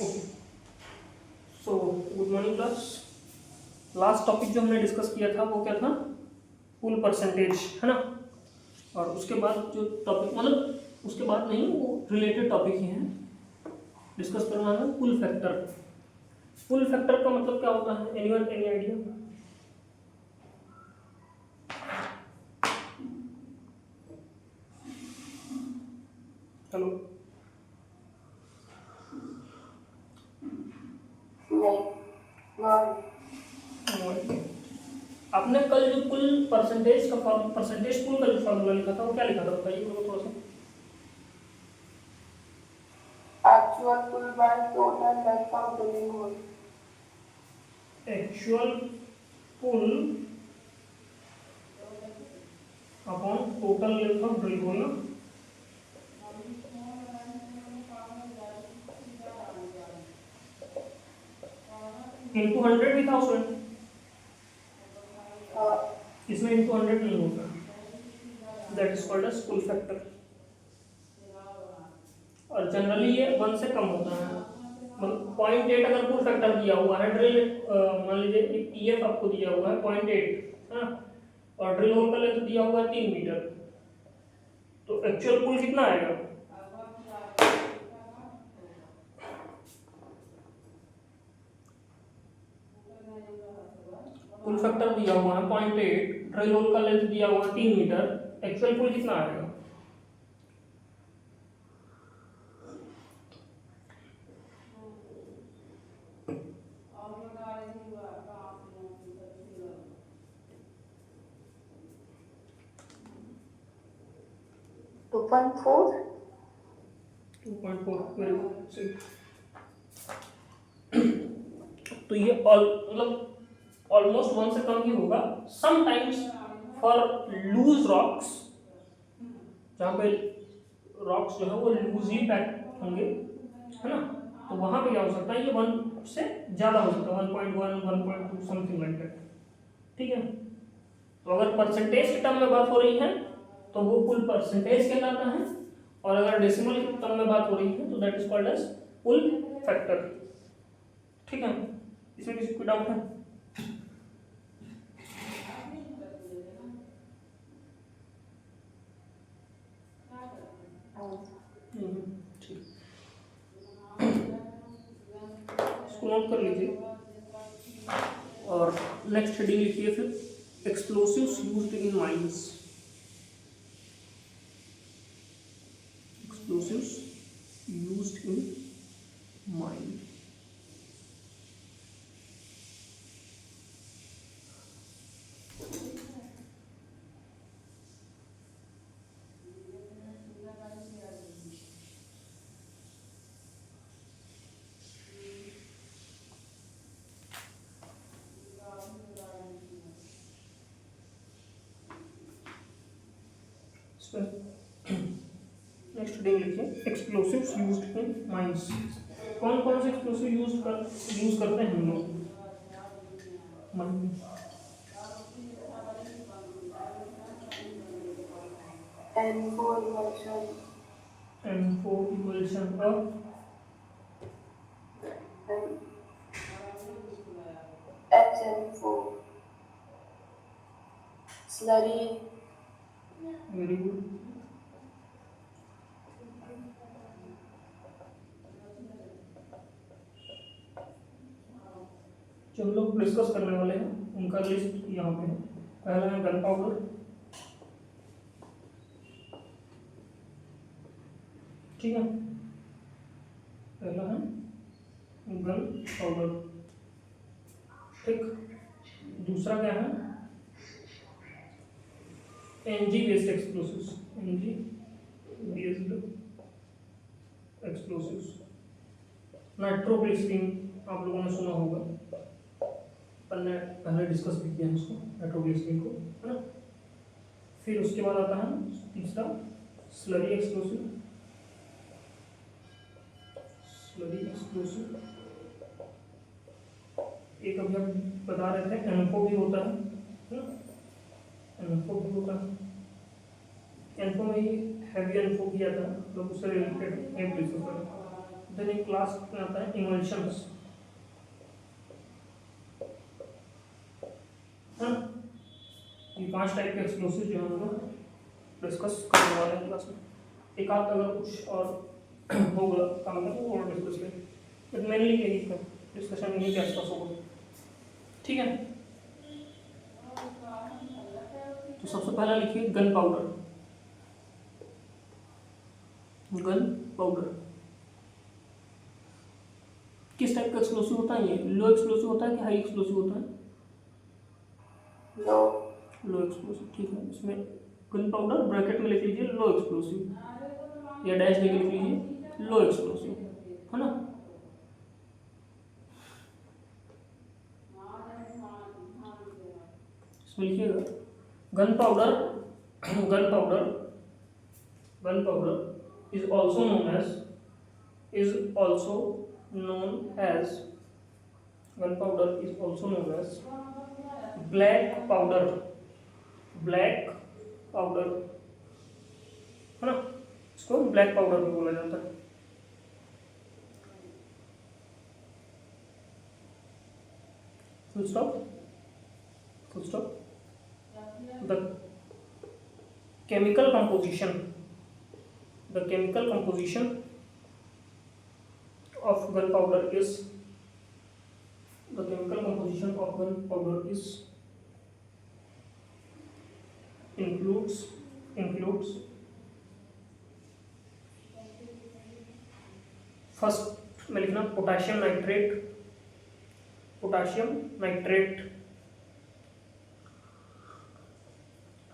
Okay, so good morning class. Last topic जो हमने discuss किया था वो क्या था? पुल परसेंटेज, है ना। और उसके बाद जो टॉपिक, मतलब उसके बाद नहीं, वो रिलेटेड टॉपिक ही हैं। डिस्कस करना है पुल फैक्टर। पुल फैक्टर का मतलब क्या होता है? Anyone, any idea? हेलो, आपने कल जो पुल परसेंटेज का परसेंटेज पुल का जो फॉर्मूला लिखा था वो क्या लिखा था, बताइए मुझे थोड़ा सा। Actual pull by total length of drilling hole. Actual pull upon total length of drill hole ना, इंटू 100 भी था उसमें। इसमें इंटू 100 नहीं होता, that is called as pull factor. और जनरली ये 1 से कम होता है। मतलब 0.8 अगर पुल फैक्टर दिया हुआ है ड्रिल, मान लीजिए एक ईएफ आपको दिया हुआ है 0.8, है ना, और ड्रिल होल का लेंथ दिया हुआ है 3 मीटर, तो एक्चुअल पुल कितना आएगा? पुल फैक्टर दिया हुआ है 0.8, ड्रिल होल का लेंथ दिया हुआ है 3 मीटर, एक्चुअल पुल कितना आएगा? Two point four. 2.4, very good. तो ये मतलब ऑलमोस्ट 1 से कम ही होगा। समटाइम्स फॉर लूज रॉक्स, जहाँ पे रॉक्स जो है वो लूजली पैक होंगे, है ना, तो वहाँ पे क्या हो सकता है, ये 1 से ज़्यादा हो सकता है, 1.1, 1.2 समथिंग लाइक दैट। ठीक है, तो अगर परसेंटेज के टर्म में बात हो रही है तो वो पुल परसेंटेज कहलाता है, और अगर डेसिमल के टर्म में बात हो रही है तो that is called as pull factor. ठीक है, इसमें किसी को डाउट है? ठीक, इसको नोट कर लीजिए और नेक्स्ट हेडिंग लिखिए फिर, explosives used in mines. Explosives used in mine. Next heading लिखिए, एक्सप्लोसिव्स यूज्ड इन माइंस। कौन कौन से एक्सप्लोसिव यूज करते हैं हम लोग माइन में? N4 emulsion. N4 emulsion of HN4. Slurry. Very good. जो हम लोग डिस्कस करने वाले हैं उनका लिस्ट यहाँ पे है। पहला है गन पाउडर, ठीक है, पहला है गन पाउडर, ठीक। दूसरा क्या है? NG based explosives, NG based explosives. Nitroglycerine आप लोगों ने सुना होगा, पहले पहले डिस्कस भी किया है उसको, नाइट्रोग्लिसरीन को, है ना। फिर उसके बाद आता है तीसरा स्लरी एक्सप्लोसिव, स्लरी एक्सप्लोसिव। एक अभी हम बता रहे थे एनफो भी होता है ना, एनफो भी होता है। एनफो में ही हैवी एनफो भी आता है, मतलब उससे रिलेटेड एक डिस्कस करें। देन एक क्लास में आता है इमल्शंस, है ना। ये 5 टाइप के एक्सप्लोसिव जो हम लोग डिस्कस करने वाले हैं क्लास में। एक आध अगर कुछ और होगा काम में वो और डिस्कस करें, बट मेनली यही डिस्कशन यही के आसपास होगा, ठीक है। तो सबसे पहला लिखिए गन पाउडर। गन पाउडर किस टाइप का एक्सप्लोसिव होता है? ये लो एक्सप्लोसिव होता है कि हाई एक्सप्लोसिव होता है? लो लो एक्सप्लोसिव, ठीक है। इसमें गन पाउडर ब्रैकेट में लिख लीजिए लो एक्सप्लोसिव, या डैश देके लिख लीजिए लो एक्सप्लोसिव, है ना। इसमें लिखिएगा gun powder, gun powder, gun powder is also known as, is also known as, gunpowder is also known as black powder, black powder, है ना। इसको ब्लैक पाउडर भी बोला जाता है। Full stop, full stop. The chemical composition, the chemical composition of gunpowder is, the chemical composition of gunpowder is includes first में लिखना potassium nitrate, potassium nitrate,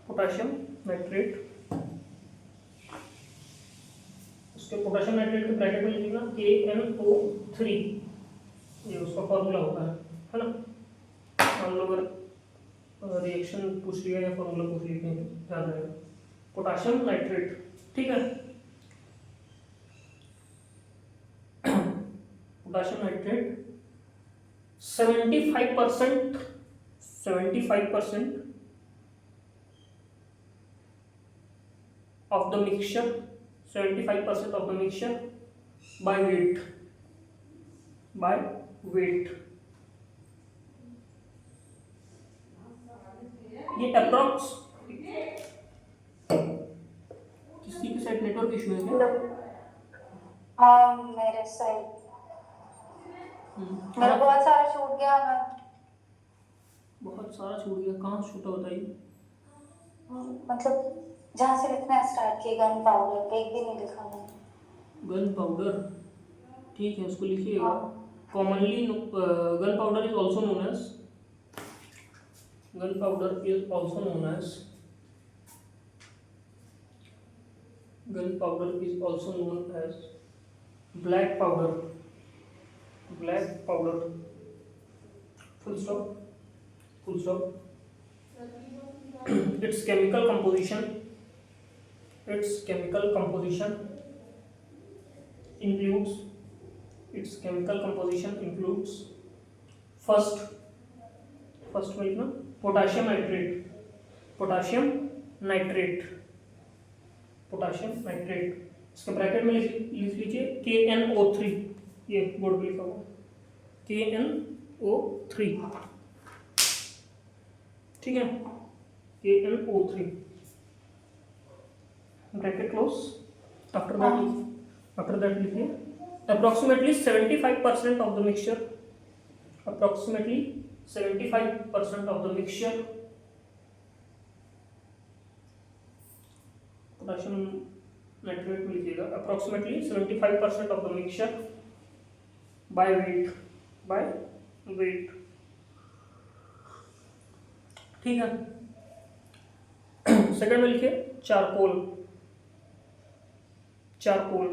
potassium nitrate. उसके पोटेशियम नाइट्रेट के bracket में लिखना KNO3, ये उसका formula होता है ना। मान लो अगर रिएक्शन पूछ लिया या फॉर्मूला पूछ लिया ध्यान रहेगा, पोटेशियम नाइट्रेट, ठीक है। Potassium nitrate 75% of the mixture, 75% of the mixture by weight, by weight। ये अप्रॉक्स, किसी की साइड नेटवर्क इशू है क्या? हाँ मेरे साइड, मेरा बहुत सारा छूट गया। मैं बहुत सारा छूट गया, कहाँ छूटा बताइए। मतलब जहाँ से लिखना स्टार्ट किया गन पाउडर पे एक भी नहीं लिखा मैंने। गन पाउडर, ठीक है, उसको लिखिएगा। Commonly gun powder is also known as, gun powder is also known as, gun powder is also known as black powder, black powder, full stop, full stop। its chemical composition, its chemical composition includes, its chemical composition includes first में लिखना potassium nitrate, potassium nitrate, potassium nitrate. इसके bracket में लिख लीजिए KNO3, ये board पे लिखा हुआ KNO3, ठीक है। KNO3 bracket close. After that लिखिए approximately 75% of the mixture, approximately 75% of the mixture, potassium nitrate में लिखिएगा approximately 75% of the mixture by weight, by weight, ठीक है। सेकंड में लिखिए चारकोल, चारकोल,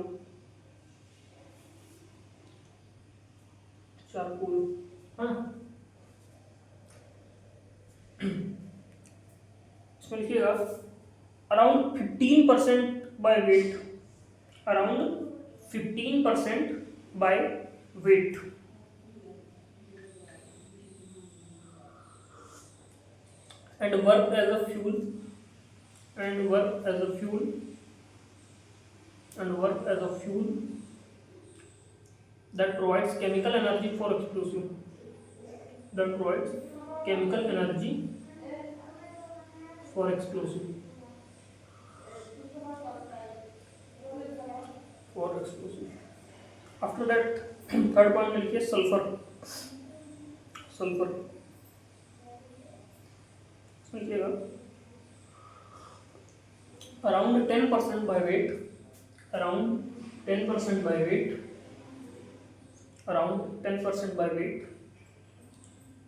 चारकोल, हाँ। इसमें लिखिएगा around 15% by weight, around 15% by weight, and work as a fuel, and work as a fuel, and work as a fuel that provides chemical energy for explosive, that provides chemical energy for explosive, for explosive. After that third point में लिखिए sulphur, sulphur लिखिएगा around 10% by weight, around 10% by weight, around 10% by weight,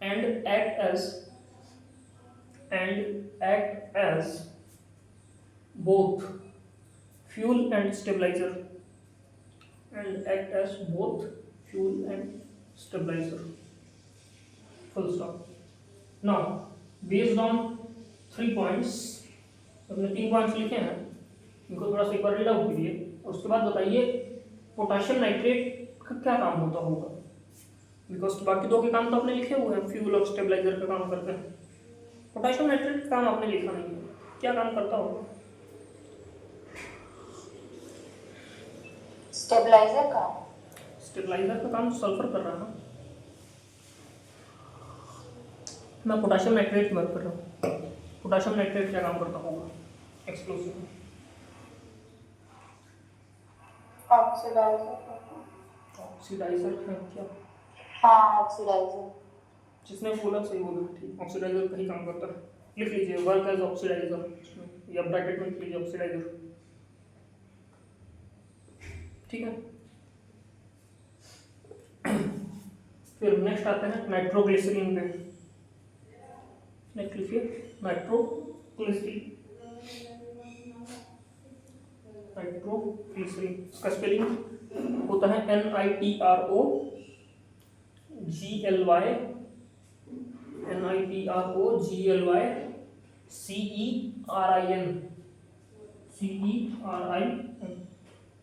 and act as both fuel and stabilizer, and act as both fuel and stabilizer. Full stop. Now, based on 3 points, हमने 3 points लिखे हैं, इनको थोड़ा सा एक बार read out कीजिए और उसके बाद बताइए पोटेशियम नाइट्रेट का क्या काम होता होगा, बिकॉज बाकी दो के काम तो आपने लिखे हुए हैं, फ्यूल और स्टेबलाइजर का काम करते हैं, पोटेशियम नाइट्रेट का काम आपने लिखा नहीं है, क्या काम करता होगा? स्टेबलाइजर का, स्टेबलाइजर का काम सल्फर कर रहा है, मैं पोटेशियम नाइट्रेट की बात कर रहा हूँ। पोटेशियम नाइट्रेट क्या काम करता होगा एक्सप्लोसिव में? ऑक्सीडाइजर है क्या? हाँ ऑक्सीडाइजर, जिसने बोला सही बोला, ठीक, ऑक्सीडाइजर का ही काम करता है, लिख लीजिए वर्क एज ऑक्सीडाइजर या ब्रैकेट में लिख लीजिए ऑक्सीडाइजर, ठीक है। फिर नेक्स्ट आते हैं नाइट्रोग्लिसरीन पे, नेक्स्ट लिखिए नाइट्रोग्लिसरीन, नाइट्रोग्लिसरीन इसका स्पेलिंग होता है NITROGLYCERIN,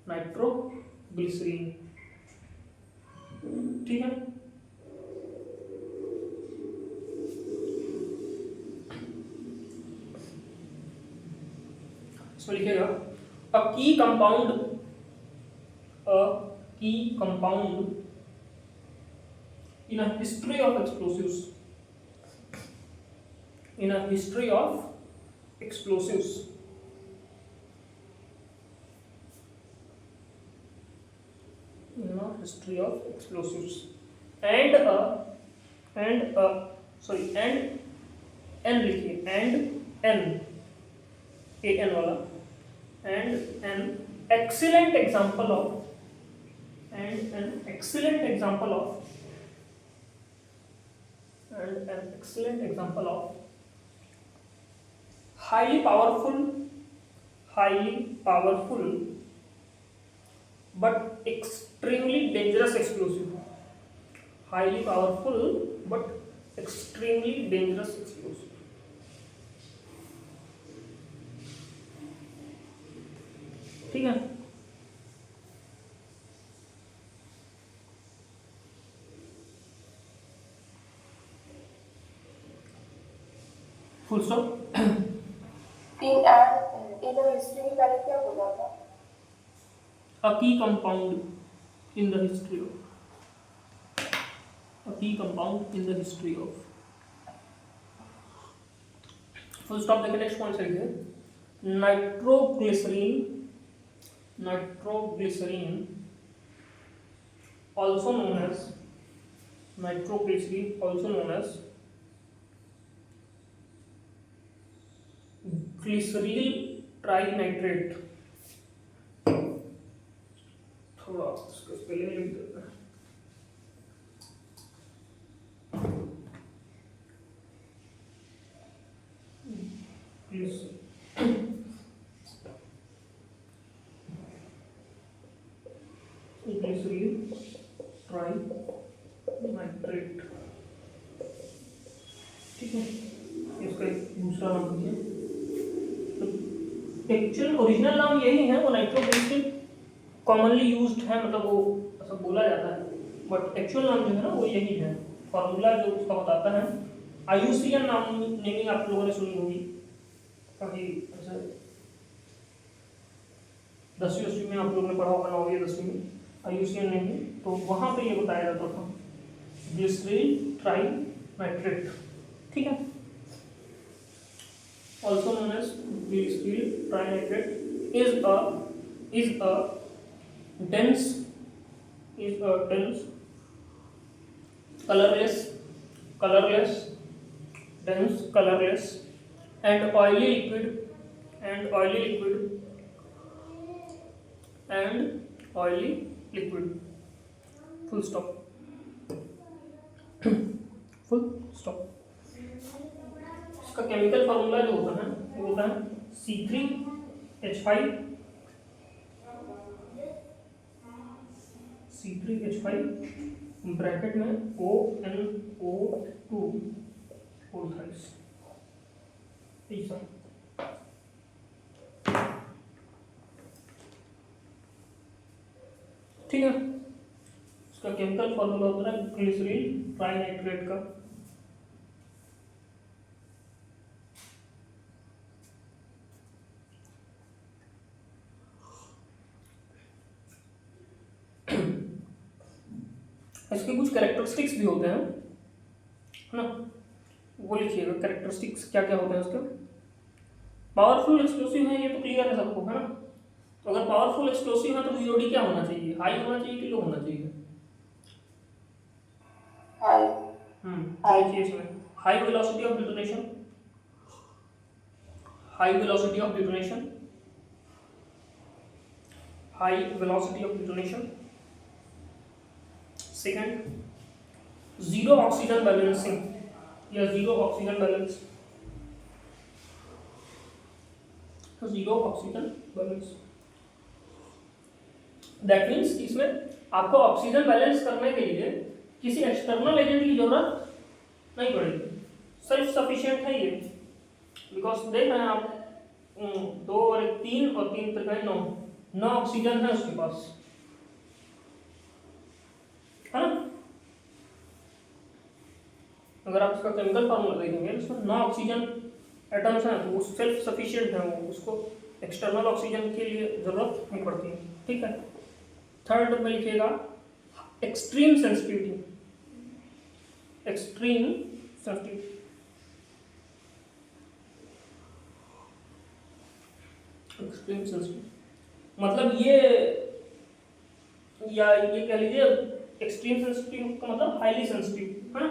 नाइट्रोग्लिसरीन, ठीक है। इसमें लिखिएगा a key compound in a history of explosives, in a history of explosives, in a history of explosives, and n लिखिए, and n an वाला, and an excellent example of, and an excellent example of, and an excellent example of highly powerful but extremely dangerous explosive, highly powerful but extremely dangerous explosive, ठीक है। Full stop. इधर history में पहले क्या बोला था? A key compound in the history of, a key compound in the history of, full stop देखे next point लिखिए nitroglycerine also known as nitroglycerin, also known as glyceryl trinitrate, थोड़ा इसका स्पेलिंग लिख देते हैं, ग्लिसरील ट्राइनाइट्रेट, ठीक है। इसका एक दूसरा नाम है, एक्चुअल ओरिजिनल नाम यही है, वो नाइट्रोग्लिसरीन कॉमनली यूज्ड है, मतलब वो ऐसा बोला जाता है, बट एक्चुअल नाम जो है ना वो यही है, फार्मूला जो उसका बताता है। IUCN नाम नेमिंग आप लोगों ने सुनी होगी, कभी ऐसा 10वीं में आप लोगों ने पढ़ा होगा, 9वीं 10वीं में IUCN नेम है, तो वहाँ पे ये बताया जाता था ग्लिसरीन ट्राइनाइट्रेट, ठीक है, also known as glycerin trinitrate is a dense colorless dense colorless and oily liquid full stop full stop। इसका केमिकल फार्मूला जो होता है वो होता है C3H5 ब्रैकेट में ONO2 थ्राइस, ऐसा, ठीक है। इसका केमिकल फॉर्मूला होता है ग्लिसरीन ट्राइनाइट्रेट का। इसके कुछ कैरेक्टरिस्टिक्स भी होते हैं, है ना, वो लिखिएगा कैरेक्टरिस्टिक्स क्या क्या होते हैं उसके। पावरफुल एक्सप्लोसिव है, ये तो क्लियर है सबको, है ना। तो अगर पावरफुल एक्सप्लोसिव है तो VOD क्या होना चाहिए, हाई होना चाहिए कि लो होना चाहिए? हाई। देखिए इसमें high velocity of detonation, high velocity of detonation, high velocity of detonation. Second, zero oxygen balancing या zero oxygen balance, zero oxygen balance, that means इसमें आपको ऑक्सीजन बैलेंस करने के लिए किसी एक्सटर्नल एजेंट की जरूरत नहीं पड़ेगी, सेल्फ सफिशिएंट है ये। बिकॉज देख रहे हैं आप, 2 और 1 3 और 3 तक 9 ऑक्सीजन है उसके पास, है ना। अगर आप इसका केमिकल फार्मूला देखेंगे उसमें 9 ऑक्सीजन एटम्स हैं, तो वो सेल्फ सफिशिएंट है, वो उसको एक्सटर्नल ऑक्सीजन के लिए जरूरत नहीं पड़ती है, ठीक है। थर्ड में लिखिएगा extreme sensitivity, extreme sensitivity, extreme sensitive मतलब ये, या ये कह लीजिए एक्सट्रीम सेंसिटिव का मतलब हाईली सेंसिटिव, है ना,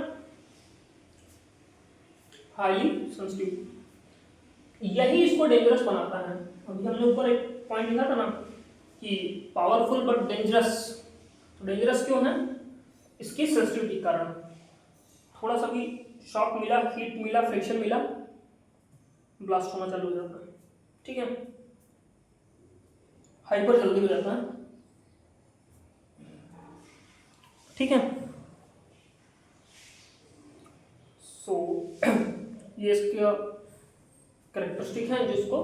हाईली सेंसिटिव। यही इसको डेंजरस बनाता है। अभी हमने ऊपर एक पॉइंट लिखा था ना कि पावरफुल बट डेंजरस, तो डेंजरस क्यों है? इसकी सेंसिटिविटी के कारण। थोड़ा सा भी शॉक मिला, हीट मिला, फ्रिक्शन मिला, ब्लास्ट होना चालू हो जाता है, ठीक है, हाइपर जल्दी हो जाता है, ठीक है। सो ये इसका कैरेक्टरिस्टिक है जो इसको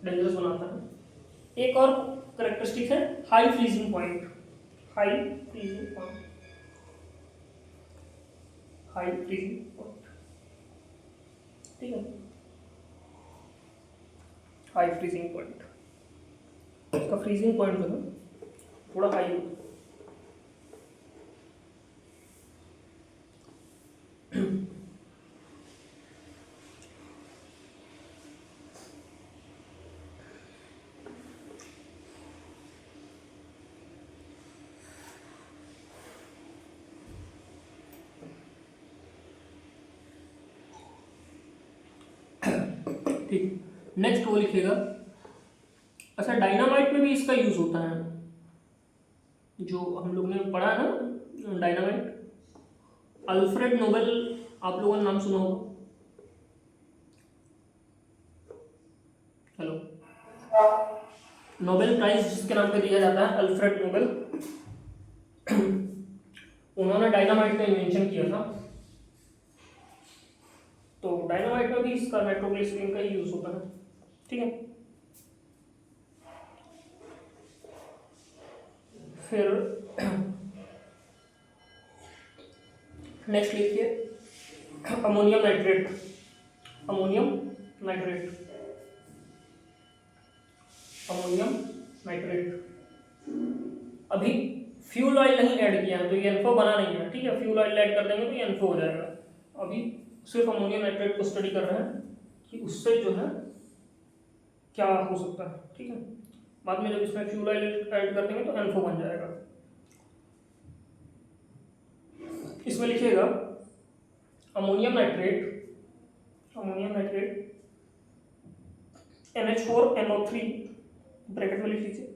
डेंजरस बनाता है। एक और कैरेक्टरिस्टिक है high freezing point, high freezing point, high freezing point, ठीक है, हाई फ्रीजिंग पॉइंट। इसका फ्रीजिंग पॉइंट जो है थोड़ा हाई होता है। ठीक, नेक्स्ट वो लिखेगा, अच्छा डायनामाइट में भी इसका यूज होता है, जो हम लोग ने पढ़ा है ना डायनामाइट, अल्फ्रेड नोबेल आप लोगों ने नाम सुना होगा, हेलो, नोबेल प्राइज जिसके नाम पे दिया जाता है अल्फ्रेड नोबेल, उन्होंने डायनामाइट का इन्वेंशन किया था। तो डायनामाइट में भी इसका नाइट्रोग्लिसरीन का यूज होता है, ठीक है। फिर नेक्स्ट लिखिए ammonium nitrate, ammonium nitrate, ammonium nitrate. अभी फ्यूल ऑयल नहीं ऐड किया है तो ये NFO बना नहीं है, ठीक है। फ्यूल ऑयल ऐड कर देंगे तो ये NFO हो जाएगा। अभी सिर्फ अमोनियम नाइट्रेट को स्टडी कर रहे हैं कि उससे जो है क्या हो सकता है, ठीक है। बाद में जब इसमें फ्यूल ऑयल ऐड कर देंगे तो NFO बन जाएगा। इसमें लिखिएगा अमोनियम नाइट्रेट NH4NO3 ब्रैकेट में लिख लीजिए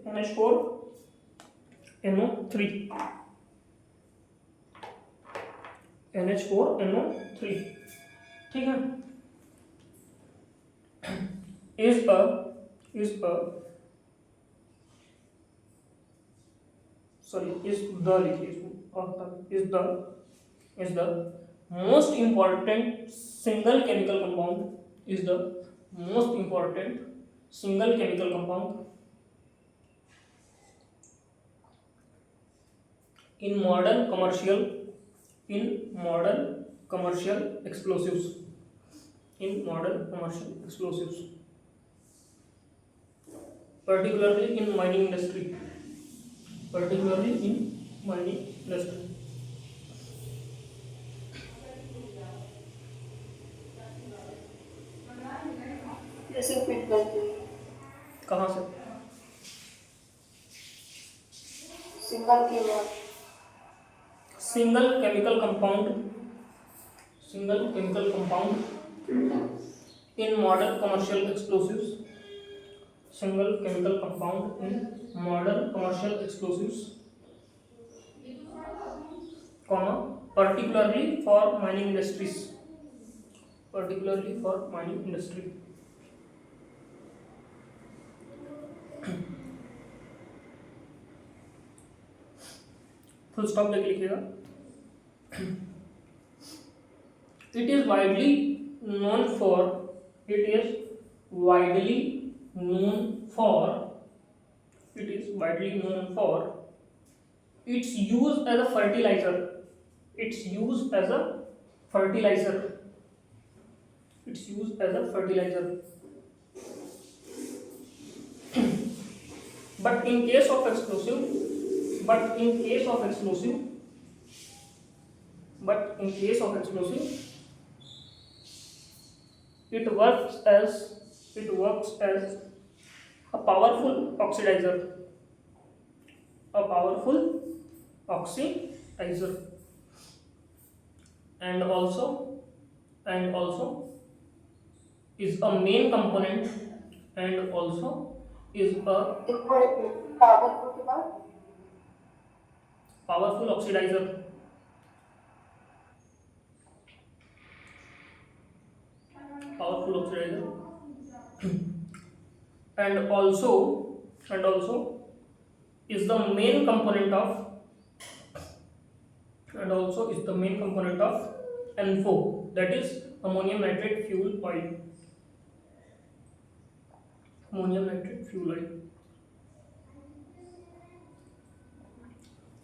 NH4NO3, ठीक है। is the most important single chemical compound in modern commercial explosives, particularly in mining industry. जैसे फिट करती है कहाँ से? सिंगल की बात single chemical compound in modern commercial explosives, comma, particularly for mining industry. Full stop लेके लिखिएगा। It is widely known for its use as a fertilizer. But in case of explosive, it works as a powerful oxidizer, and also is a main component, and also is a powerful के बाद powerful oxidizer, and also is the main component of NFO, that is ammonium nitrate fuel oil.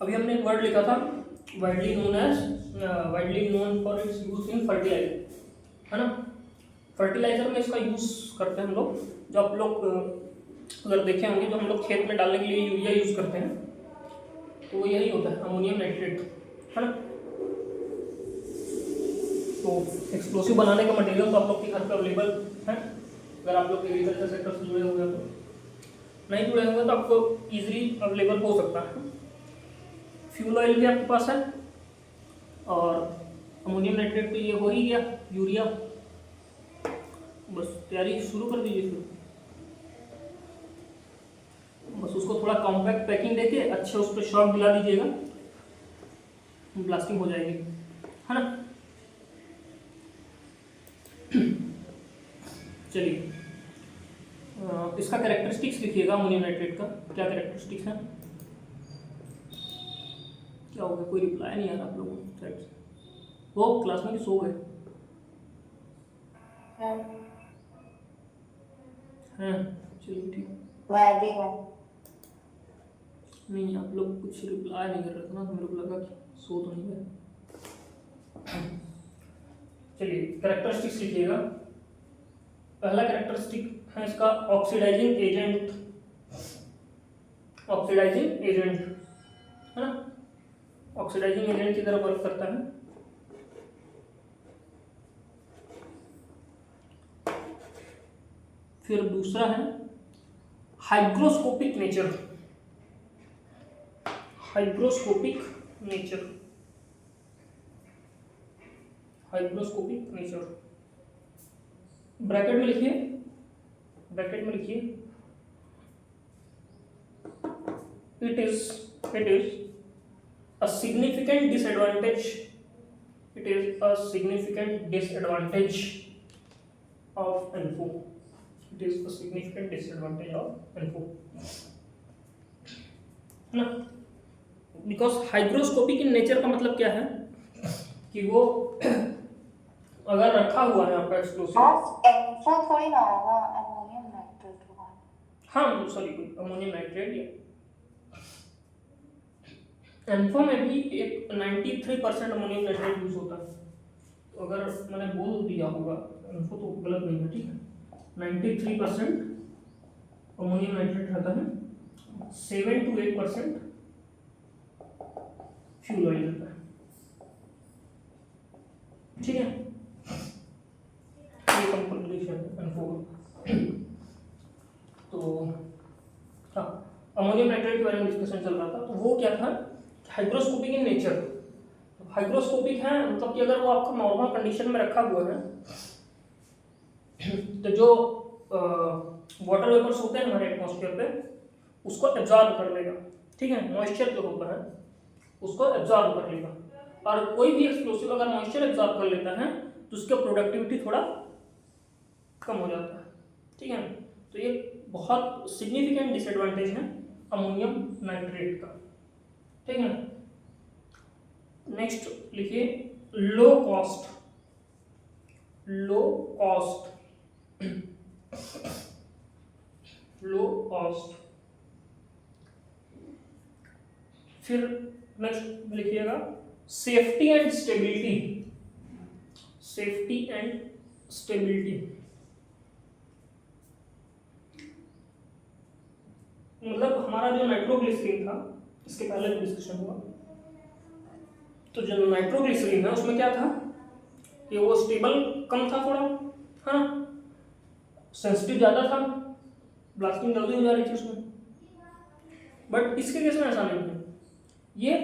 अभी हमने एक word लिखा था widely known for its use in fertiliser, है ना। Fertiliser में इसका यूज करते हैं हम लोग, जो आप लोग अगर देखे होंगे जो हम लोग खेत में डालने के लिए यूरिया यूज करते हैं तो वो यही होता है अमोनियम नाइट्रेट, है ना। तो एक्सप्लोसिव बनाने का मटेरियल तो आप लोग के घर पे अवेलेबल है। अगर आप लोग एग्रीकल्चर सेक्टर से जुड़े हुए हैं तो, नहीं जुड़े हुए तो आपको ईजिली अवेलेबल हो सकता है। फ्यूल ऑयल भी आपके पास है और अमोनियम नाइट्रेट तो ये हो ही गया, यूरिया। बस तैयारी शुरू कर दीजिए फिर। बस उसको थोड़ा कॉम्पैक्ट पैकिंग देके अच्छे उस पर शॉक दिला दीजिएगा, ब्लास्टिंग हो जाएगी, है ना। चलिए इसका कैरेक्टरिस्टिक्स लिखिएगा अमोनियम नाइट्रेट का। क्या कैरेक्टरिस्टिक्स है? क्या हो गया, कोई रिप्लाई नहीं आ रहा आप लोगों साइड से? वो क्लास में सो गए हैं? चलिए ठीक। मैं भी हूँ। नहीं, आप लोग कुछ रिप्लाई नहीं कर रहे थे ना, तो मेरे को लगा कि सो तो नहीं गए। चलिए कैरेक्टरिस्टिक्स लिखिएगा। पहला कैरेक्टरिस्टिक है इसका ऑक्सीडाइजिंग एजेंट, है ना। ऑक्सीडाइजिंग एजेंट की तरह वर्क करता है। फिर दूसरा है hygroscopic nature. Hygroscopic nature, hygroscopic nature, bracket में लिखिए, ब्रैकेट में लिखिए, it is a significant disadvantage, it is a significant disadvantage of info, it is a significant disadvantage of info, है ना। बिकॉज हाइग्रोस्कोपिक इन नेचर का मतलब क्या है कि वो अगर रखा हुआ है आपका एक्सप्लोसिव, इन्फो थोड़ी ना होगा, अमोनियम नाइट्रेट होगा। हाँ सॉरी, अमोनियम नाइट्रेट या एन्फो में भी एक 93% अमोनियम नाइट्रेट यूज होता है। तो अगर मैंने बोल दिया होगा एन्फो तो गलत नहीं है, ठीक है। 93% अमोनियम नाइट्रेट रहता है, 7 to 8% फ्यूल ऑयल रहता है, ठीक है। ये कंक्लूजन एन्फो। तो हाँ, अमोनियम नाइट्रेट के बारे में डिस्कशन चल रहा था। तो वो क्या था, हाइग्रोस्कोपिक इन नेचर। हाइग्रोस्कोपिक है मतलब कि अगर वो आपका नॉर्मल कंडीशन में रखा हुआ है तो जो वाटर वेपर्स होते हैं हमारे एटमॉस्फेयर पे उसको एब्जॉर्ब कर लेगा, ठीक है। मॉइस्चर जो होता है उसको एब्जॉर्ब कर लेगा, और कोई भी एक्सप्लोसिव अगर मॉइस्चर एब्जॉर्ब कर लेता है तो उसका प्रोडक्टिविटी थोड़ा कम हो जाता है, ठीक है। तो ये बहुत सिग्निफिकेंट डिसएडवांटेज है अमोनियम नाइट्रेट का, ठीक है। नेक्स्ट लिखिए low cost, low cost, low cost. फिर नेक्स्ट लिखिएगा safety and stability, safety and stability. मतलब हमारा जो नाइट्रोग्लिसरीन था, इसके पहले जो डिस्कशन हुआ, तो जो नाइट्रोग्लिसरीन है उसमें क्या था कि वो स्टेबल कम था थोड़ा, हाँ, सेंसिटिव ज़्यादा था, ब्लास्टिंग जल्दी हो जा रही थी उसमें। बट इसके केस में ऐसा नहीं है, ये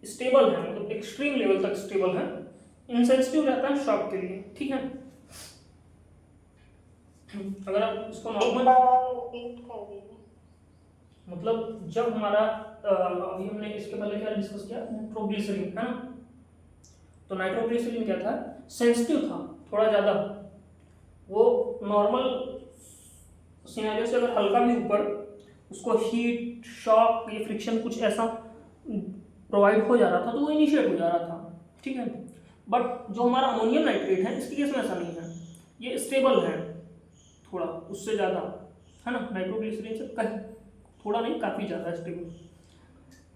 स्टेबल है, मतलब एक्सट्रीम लेवल तक स्टेबल है, इनसेंसिटिव रहता है शॉक के लिए, ठीक है। अगर आप इसको नॉर्मल मतलब जब हमारा अभी हमने इसके पहले क्या डिस्कस किया, नाइट्रोग्लिसरीन है ना, तो नाइट्रोग्लिसरीन क्या था, सेंसिटिव था थोड़ा ज़्यादा, वो नॉर्मल सिनेरियो से अगर हल्का भी ऊपर उसको हीट शॉक या फ्रिक्शन कुछ ऐसा प्रोवाइड हो जा रहा था तो वो इनिशिएट हो जा रहा था, ठीक है। बट जो हमारा अमोनियम नाइट्रेट है इसके केस में ऐसा नहीं है, ये स्टेबल है थोड़ा उससे ज़्यादा, है ना, नाइट्रोग्लिसरीन से कहीं थोड़ा नहीं काफ़ी ज़्यादा स्टेबल।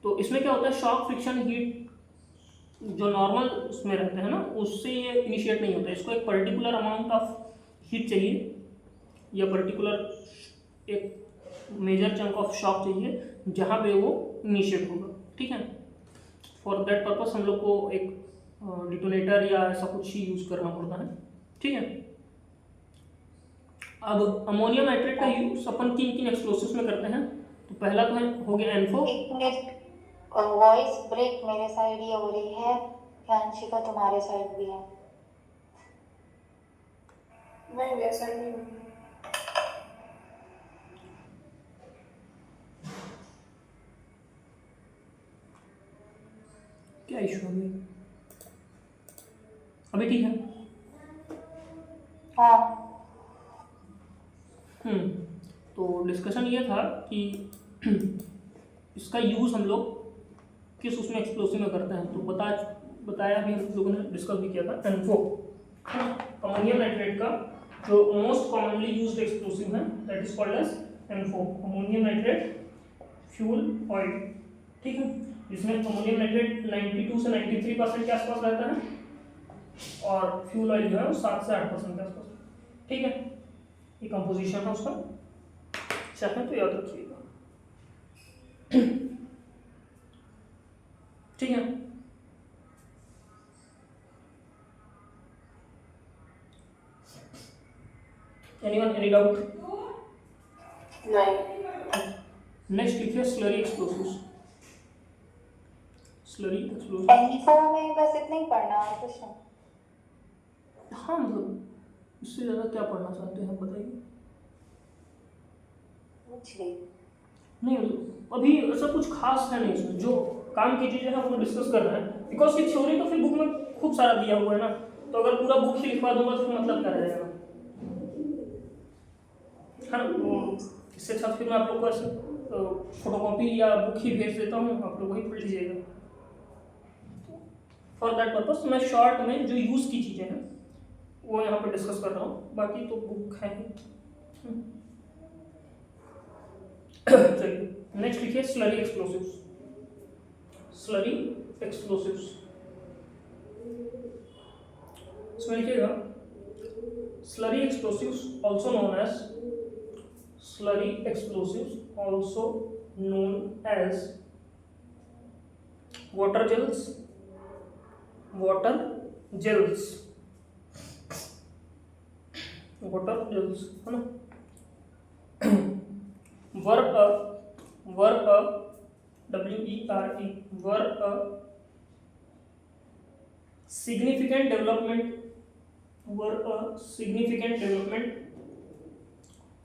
तो इसमें क्या होता है, शॉक फ्रिक्शन हीट जो नॉर्मल उसमें रहते हैं ना उससे ये इनिशिएट नहीं होता, इसको एक पर्टिकुलर अमाउंट ऑफ हीट चाहिए या पर्टिकुलर एक मेजर चंक ऑफ शॉक चाहिए जहाँ पे वो इनिशिएट होगा, ठीक है। फॉर दैट पर्पस हम लोग को एक डिटोनेटर या ऐसा कुछ ही यूज़ करना पड़ता है, ठीक है। अब अमोनियम नाइट्रेट का यूज अपन किन किन एक्सप्लोसिव्स में करते हैं, तो पहला तो है हो गया एन्फो। एक मिनट, वॉइस ब्रेक मेरे साइड ये हो रही है, यांशिका तुम्हारे साइड भी है। मैं वैसा नहीं हूँ। क्या इशू है अभी, ठीक है। हाँ तो डिस्कशन ये था कि इसका यूज़ हम लोग किस उसमें एक्सप्लोसिव में करते हैं, तो बताया भी हम लोगों ने डिस्कस भी किया था एन्फो, अमोनियम नाइट्रेट का जो मोस्ट कॉमनली यूज्ड एक्सप्लोसिव है that is called as ANFO, ammonium nitrate fuel oil, ठीक है। जिसमें अमोनियम नाइट्रेट 92 से 93% के आसपास रहता है और फ्यूल ऑयल जो है वो 7 से 8% के आसपास, ठीक है। ये कंपोजिशन है उसका, चाहे तो याद रखिएगा। ठीक है। Anyone, any doubt? नहीं। नेक्स्ट लिखिए slurry explosives. Slurry explosive, info में बस इतना ही पढ़ना और कुछ नहीं। हाँ मतलब इससे ज़्यादा क्या पढ़ना चाहते हैं बताइए। कुछ नहीं। नहीं मतलब अभी ऐसा कुछ खास है नहीं इसमें, जो काम की चीज़ें हैं वो डिस्कस कर रहे हैं, बिकॉज ये थ्योरी तो फिर बुक में खूब सारा दिया हुआ है ना, तो अगर पूरा बुक ही लिखवा दूंगा तो फिर मतलब क्या रहेगा, है ना। तो इससे अच्छा फिर मैं आप लोग को ऐसे फोटोकॉपी या बुक ही भेज देता हूँ, आप लोग वही पढ़ लीजिएगा। फॉर दैट पर्पस मैं शॉर्ट में जो यूज़ की चीज़ें हैं वो यहाँ पे डिस्कस कर रहा हूँ, बाकी तो बुक है ही। चलिए नेक्स्ट लिखिए स्लरी एक्सप्लोसिव्स। स्लरी एक्सप्लोसिव्स, इसमें लिखिएगा slurry explosives also known as, slurry explosives also known as water gels, water gels, water gels, है ना। were a were a significant development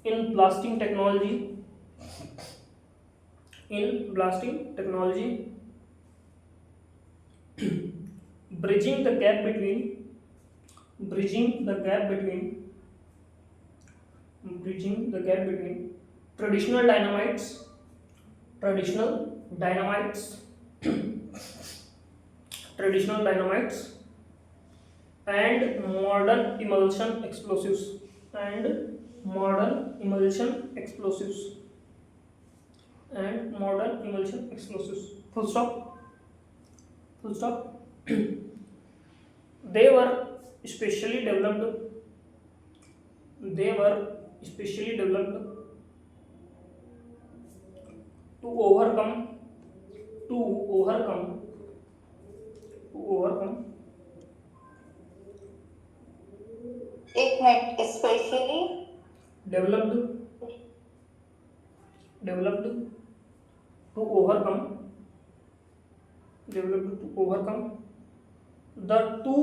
in blasting technology, bridging the gap between traditional dynamites and modern emulsion explosives, full stop. they were specially developed to overcome एक minute, specially developed to overcome the two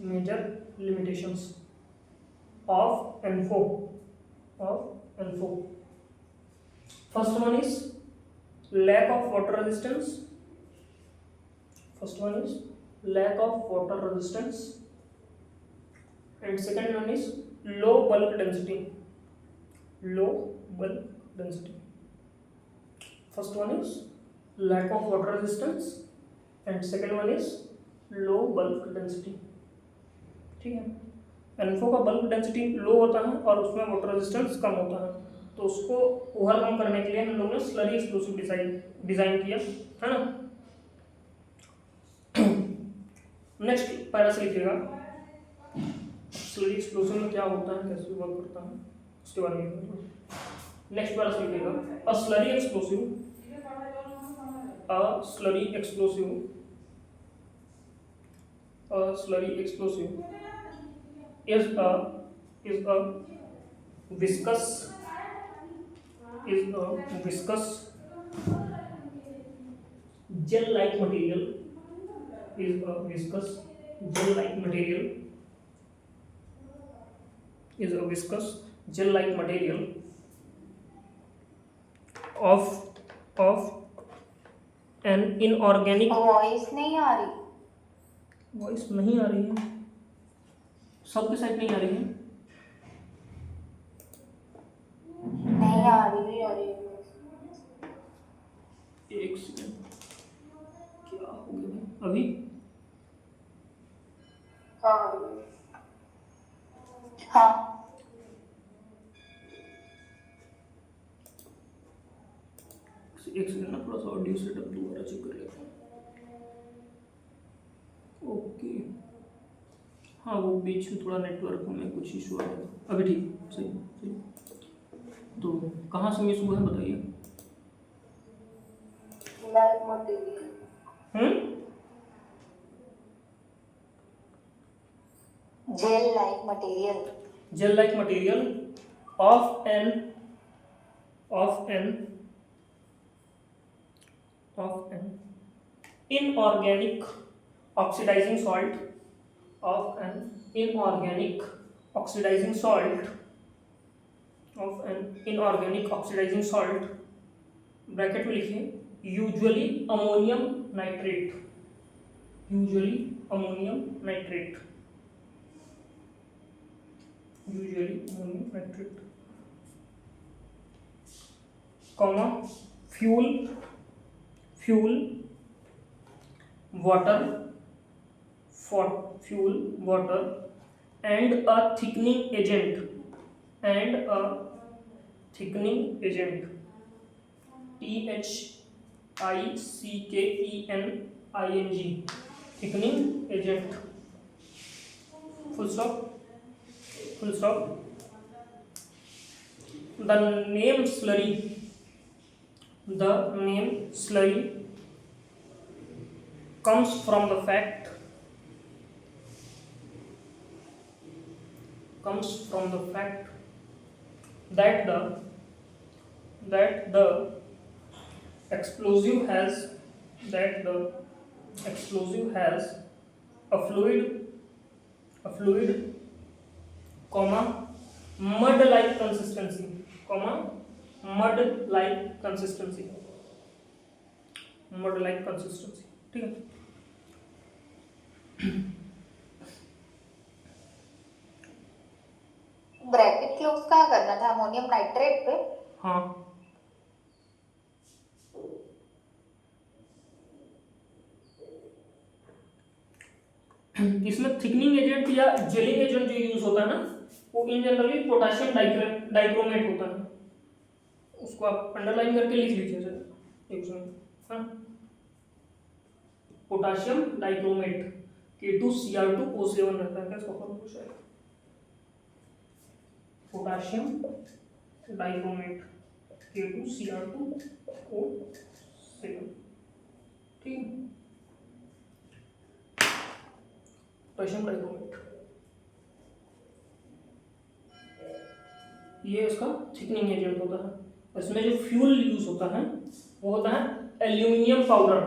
major limitations of info. First one is lack of water resistance. And second one is low bulk density. First one is lack of water resistance and second one is low bulk density. ठीक है, NFO का bulk density लो होता है और उसमें water resistance कम होता है, तो उसको ओवरकम करने के लिए हम लोगों ने स्लरी एक्सप्लोसिव डिजाइन किया, है ना। नेक्स्ट पैरा से लिखिएगा स्लरी एक्सप्लोसिव में क्या होता है, कैसे वर्क करता है, उसके बारे में। नेक्स्ट पैरा से लिखिएगा a slurry explosive is a viscous gel like material of an inorganic। Voice नहीं आ रही। वॉइस नहीं आ रही है, सबके साइड नहीं आ रही है। नहीं आ रही है। एक सेकंड, क्या हो गया अभी? हाँ एक सेकंड ना, थोड़ा सा ऑडियो सेटअप दोबारा चेक कर लेता हूँ। ओके हाँ वो बीच में थोड़ा नेटवर्क में कुछ इशू आ रहा था, अभी ठीक सही सही। तो कहाँ से मिस हुआ है बताइए। Like material. Gel like material. Gel like material of an of an inorganic oxidizing salt of an inorganic oxidizing salt bracket में लिखिए usually ammonium nitrate comma fuel water and a thickening agent THICKENING thickening agent full stop the name slurry comes from the fact that the explosive has a fluid comma mud like consistency ठीक है। Bracket close कहाँ करना था, ammonium nitrate पे। हाँ इसमें thickening agent या gelling agent जो यूज होता है ना, वो इन जनरली पोटेशियम डाइक्रोमेट होता है। उसको आप अंडरलाइन करके लिख लीजिए सर एक मिनट। हाँ पोटेशियम डाइक्रोमेट K2Cr2O7 रहता है क्या इसका फॉर्मूला शायद, पोटेशियम डाइक्रोमेट K2Cr2O7 ठीक है। पोटेशियम डाइक्रोमेट ये इसका थिकनिंग एजेंट होता है। इसमें जो फ्यूल यूज होता है वो होता है एल्यूमिनियम पाउडर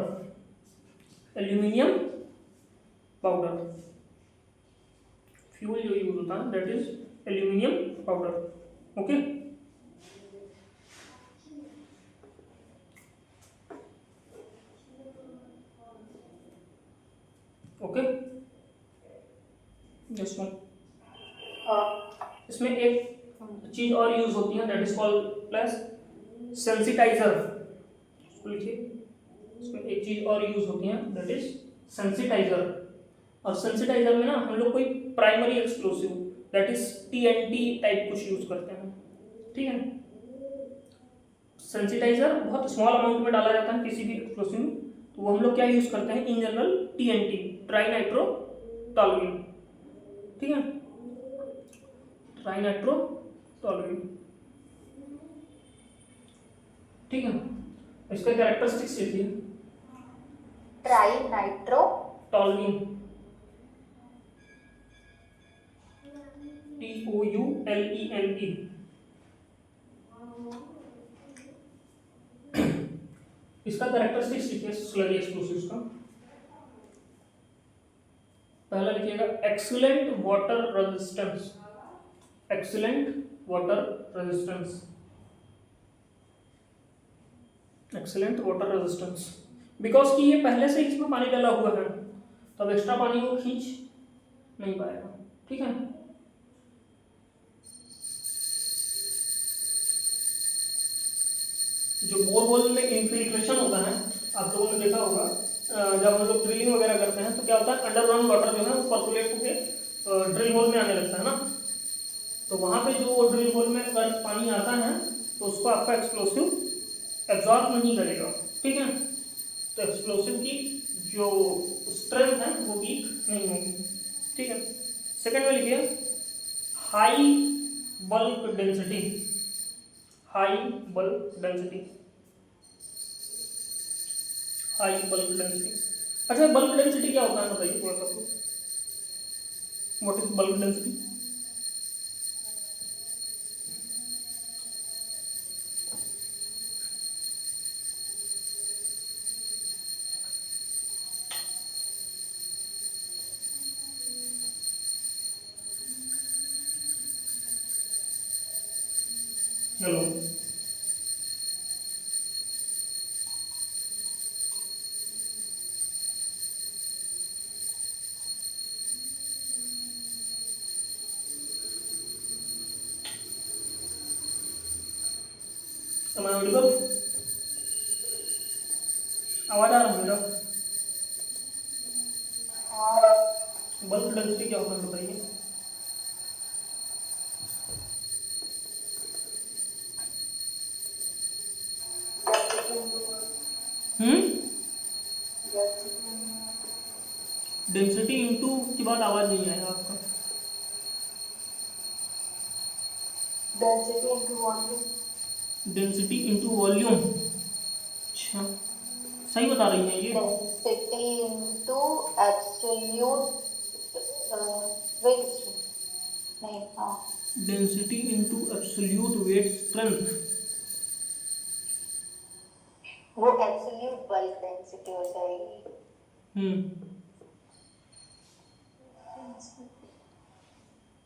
फ्यूल जो यूज होता है that is aluminium powder. Okay okay just one. इसमें एक चीज और यूज होती है दैट इज कॉल्ड प्लस सेंसिटाइजर। लिखिए इसमें एक चीज और यूज होती है दैट इज सेंसिटाइजर। और सेंसिटाइजर में ना हम लोग कोई primary explosive that is TNT type कुछ यूज करते हैं, ठीक है। सेंसिटाइजर बहुत स्मॉल अमाउंट में डाला जाता है किसी भी एक्सप्लोसिव में, तो वो हम लोग क्या यूज करते हैं इन जनरल TNT ट्राइनाइट्रोटॉलुएन, ठीक है। ट्राइनाइट्रोटॉलुएन ठीक है। इसका कैरेक्टरिस्टिक्स लिखिए ट्राइनाइट्रोटॉलुएन TOULENE। इसका कैरेक्टरिस्टिक्स लिखिए स्लरी एक्सप्लोसिव्स का। पहला लिखिएगा एक्सीलेंट वाटर रेजिस्टेंस बिकॉज कि ये पहले से इसमें पानी डाला हुआ है तो अब एक्स्ट्रा पानी को खींच नहीं पाएगा, ठीक है। जो बोरहोल में इन्फिल्ट्रेशन होता है आप लोगों ने देखा होगा, जब हम लोग ड्रिलिंग वगैरह करते हैं तो क्या होता है अंडरग्राउंड वाटर जो है वो पर्कुलेट होकर ड्रिल होल में आने लगता है ना, तो वहाँ पे जो ड्रिल होल में अगर पानी आता है तो उसको आपका एक्सप्लोसिव एब्जॉर्ब नहीं करेगा, ठीक है। तो एक्सप्लोसिव की जो स्ट्रेंथ है वो वीक नहीं होगी, ठीक है। सेकेंड में लिखिए high bulk density, high bulk density, high bulk density. अच्छा बल्क डेंसिटी क्या होता है बताइए थोड़ा सा, what is bulk density? Hello, am I audible? आवाज आ रहा है मेरा? बल्क डेंसिटी क्या होता है बताइए? डेंसिटी इंटू की बात आवाज नहीं आया आपका। Density into volume. Density into volume, अच्छा सही बता रही हैं ये? Density into absolute weight strength, नहीं हाँ, density into absolute weight strength, वो एब्सोल्यूट बल्क डेंसिटी हो जाएगी।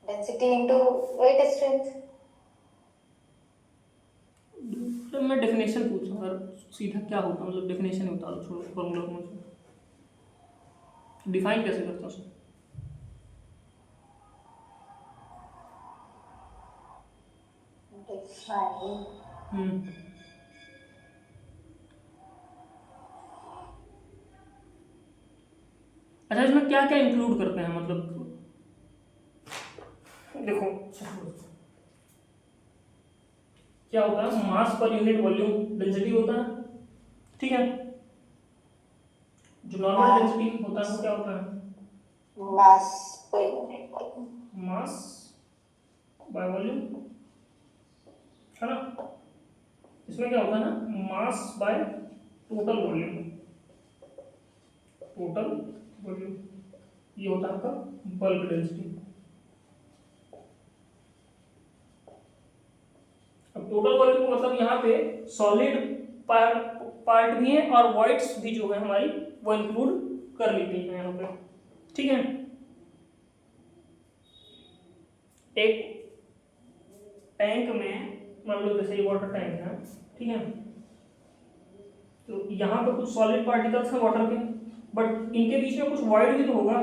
Density into weight strength. तो मैं डेफिनेशन पूछ रहा हूँ सीधा क्या होता है, मतलब डेफिनेशन होता है, छोड़ो फॉर्मूला को मुझे डिफाइन कैसे करता हूँ। अच्छा इसमें क्या क्या इंक्लूड करते हैं, मतलब देखो क्या होता है, मास पर यूनिट वॉल्यूम डेंसिटी होता है, ठीक है। जो नॉर्मल डेंसिटी होता है वो क्या होता है, मास पर unit volume, mass by volume, है ना। इसमें क्या होता है ना, mass by total volume, total volume, ये होता है आपका बल्क डेंसिटी। अब टोटल वॉल्यूम को मतलब यहाँ पे सॉलिड पार्ट भी है और वॉइड्स भी जो है हमारी वो इंक्लूड कर लेती हैं यहाँ पे, ठीक है। एक टैंक में मान लो जैसे वाटर टैंक है, ठीक है, तो यहाँ पे कुछ सॉलिड पार्टिकल्स हैं वाटर के, बट इनके बीच में कुछ वॉइड भी तो होगा,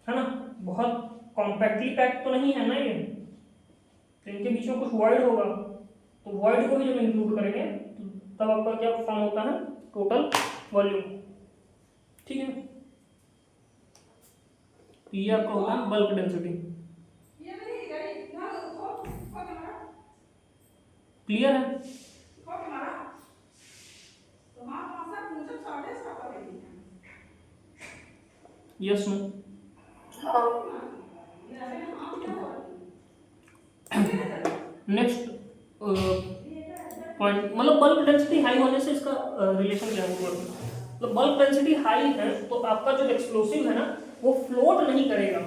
है ना, बहुत कॉम्पैक्टली पैक्ड तो नहीं है ना ये, तो इनके बीच में कुछ वॉइड होगा, तो वॉइड को भी जब इंक्लूड करेंगे तो तब आपका क्या फॉर्म होता है, टोटल वॉल्यूम, ठीक है। तो ये आपका होता है बल्क डेंसिटी। क्लियर है? Yes no? नेक्स्ट पॉइंट, मतलब बल्क डेंसिटी हाई होने से इसका रिलेशन क्या होगा, मतलब बल्क डेंसिटी हाई है तो आपका जो एक्सप्लोसिव है ना वो फ्लोट नहीं करेगा।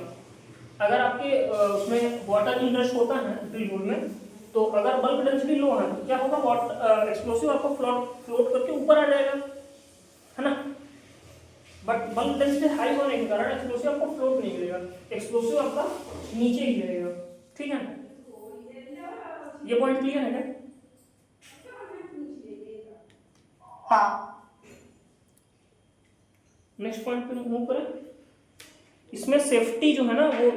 अगर आपके उसमें वाटर इनरश होता है ड्रिल होल में, तो अगर बल्क डेंसिटी लो है तो क्या होगा, वाटर एक्सप्लोसिव आपको फ्लोट करके ऊपर आ जाएगा, है ना। बट बल्क डेंसिटी हाई होने के कारण एक्सप्लोसिव आपको फ्लोट नहीं करेगा, एक्सप्लोसिव आपका नीचे ही रहेगा, ठीक है। ये पॉइंट क्लियर है क्या? हाँ। नेक्स्ट पॉइंट पे मूव करें। इसमें सेफ्टी जो है ना वो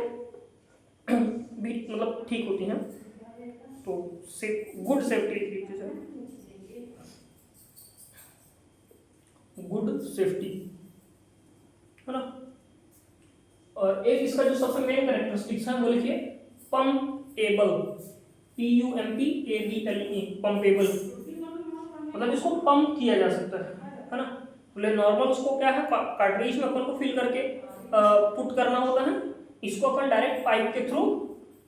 भी मतलब ठीक होती है, तो गुड सेफ्टी लिख लीजिए, गुड सेफ्टी, है ना। और एक इसका जो सबसे मेन कैरेक्टरिस्टिक्स है वो लिखिए पंपेबल, PUMPABLE, पंपेबल, मतलब इसको पंप किया जा सकता है ना। बोले नॉर्मल उसको क्या है, कार्ट्रिज में अपन को फिल करके पुट करना होता है, इसको अपन डायरेक्ट पाइप के थ्रू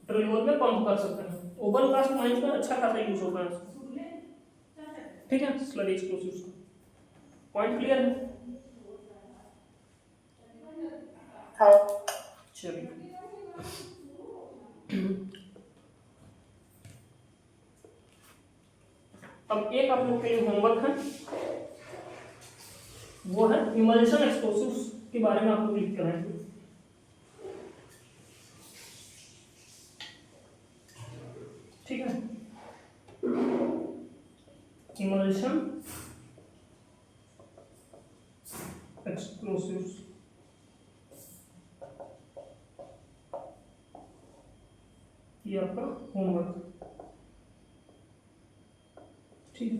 ड्रिल होल में पंप कर सकते हैं। ओपन कास्ट माइंस में अच्छा खासा यूज होता है, ठीक है, स्लरी एक्सप्लोसिव्स का। पॉइंट क्लियर है? हाँ। चलिए अब एक आप लोग के लिए होमवर्क है, वो है इमल्शन एक्सप्लोसिव्स के बारे में आप लोग लिख कर आएंगे। ठीक है, इमल्शन एक्सप्लोसिव्स, ये आपका होमवर्क, ठीक है।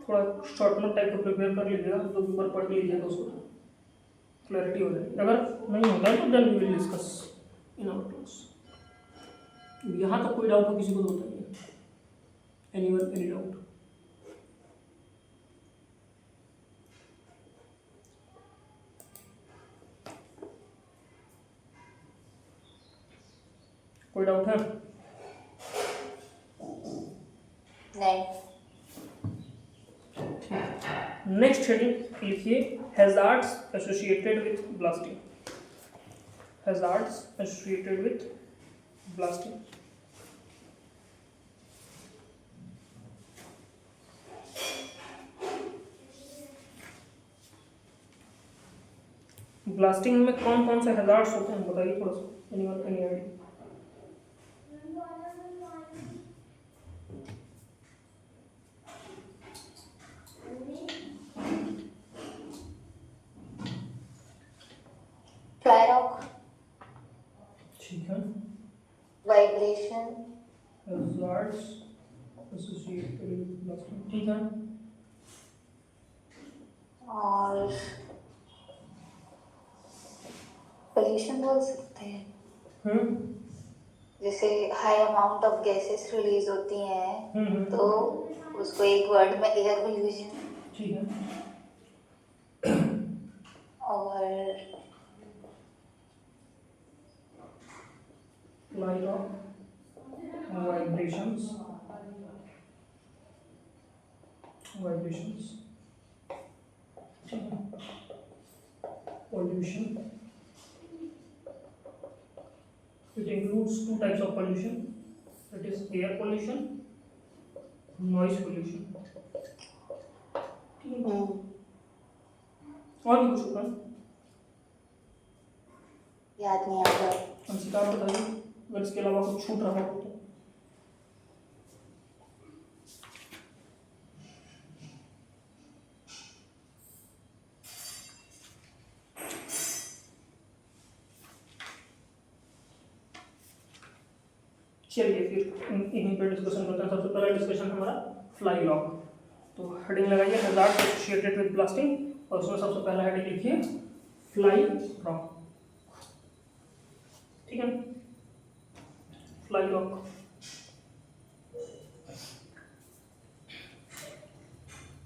थोड़ा शॉर्ट नोट टाइप का प्रिपेयर कर लीजिएगा, दो पेपर पढ़ लीजिएगा, उसको क्लैरिटी हो जाएगी। अगर नहीं होता है तो then we will discuss in our class. यहाँ तक कोई डाउट हो किसी को तो बताइए, एनीवन एनी डाउट? कोई डाउट है? नहीं। नेक्स्ट हेडिंग लिखिए, hazards associated with blasting. Hazards associated with blasting. Blasting में कौन कौन से हैजार्ड्स होते हैं बताइए थोड़ा सा, anyone any idea? Fly rock, ठीक है, vibration, hazards associated with blasting, ठीक है। और पोल्यूशन बोल सकते हैं, जैसे high amount of gases release होती हैं, तो उसको एक वर्ड में एयर पोल्यूशन। ठीक है, और फ्लाई ऑफ वाइब्रेशंस, वाइब्रेशंस, ठीक है, pollution, it includes two types of pollution, that is air pollution, noise pollution, ठीक है। और भी कुछ होगा? याद नहीं आ रहा। अंशिका आप बताइए, अगर इसके अलावा कुछ छूट रहा हो तो। चलिए फिर इन्हीं पर डिस्कशन करते हैं। सबसे पहला डिस्कशन हमारा फ्लाई लॉक। तो हेडिंग लगाइए हैजार्ड एसोसिएटेड विद ब्लास्टिंग, और उसमें सबसे पहला हेडिंग लिखिए फ्लाई लॉक, ठीक है, फ्लाई लॉक।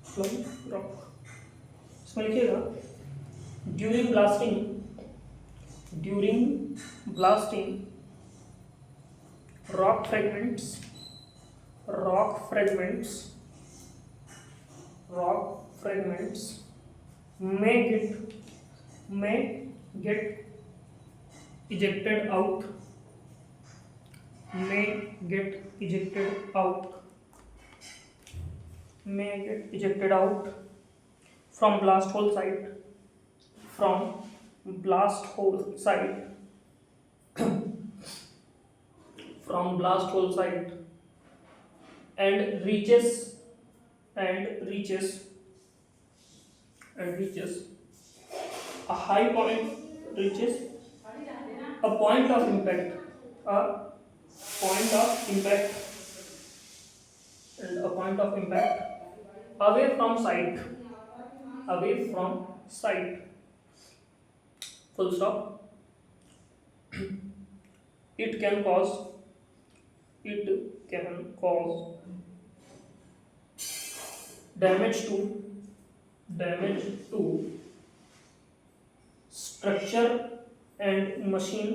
फ्लाई लॉक इसमें लिखिएगा, during blasting rock fragments may get ejected out from blast hole site and reaches a high point, reaches a point of impact, and a point of impact away from site, full stop. It can cause damage to structure and machine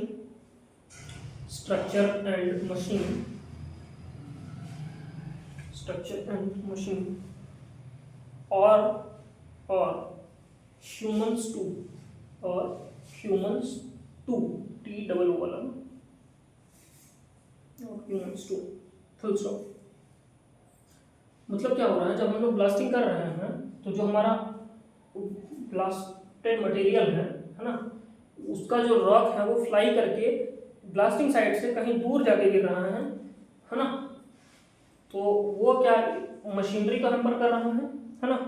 और humans too T double O वाला humans to, full stop. मतलब क्या हो रहा है, जब हम लोग ब्लास्टिंग कर रहे हैं तो जो हमारा ब्लास्टेड मटेरियल है ना, उसका जो रॉक है वो फ्लाई करके ब्लास्टिंग साइड से कहीं दूर जाके गिर रहा है ना, तो वो क्या मशीनरी का हैम्पर कर रहा है ना।